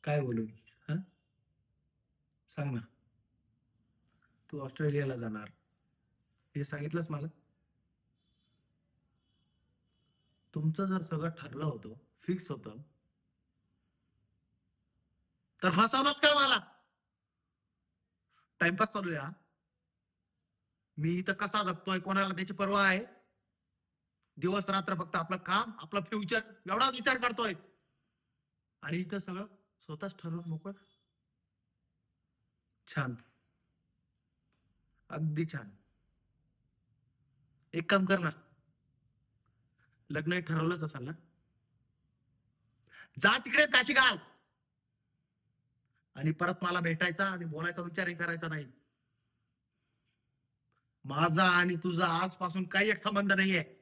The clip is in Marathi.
काय बोलू मी? हा, सांग ना. तू ऑस्ट्रेलियाला जाणार हे सांगितलंस मला. तुमचं जर सगळं ठरलं होतं, फिक्स होतं, तर फसवलंस का मला? टाइमपास चालू आहे हा. मी इथं कसा जगतोय, कोणाला त्याची पर्वा आहे? दिवस रात्र फक्त आपलं काम, आपलं फ्युचर एवढाच विचार करतोय. आणि इथं सगळं स्वतःच ठरवून मोकळ. छान, अगदी छान. एक काम कर ना, लग्न हे ठरवलंच असाल ना, जा तिकडे काशी घाल आणि परत मला भेटायचा आणि बोलायचा विचारही करायचा नाही. माझा आणि तुझा आजपासून काही एक संबंध नाहीये.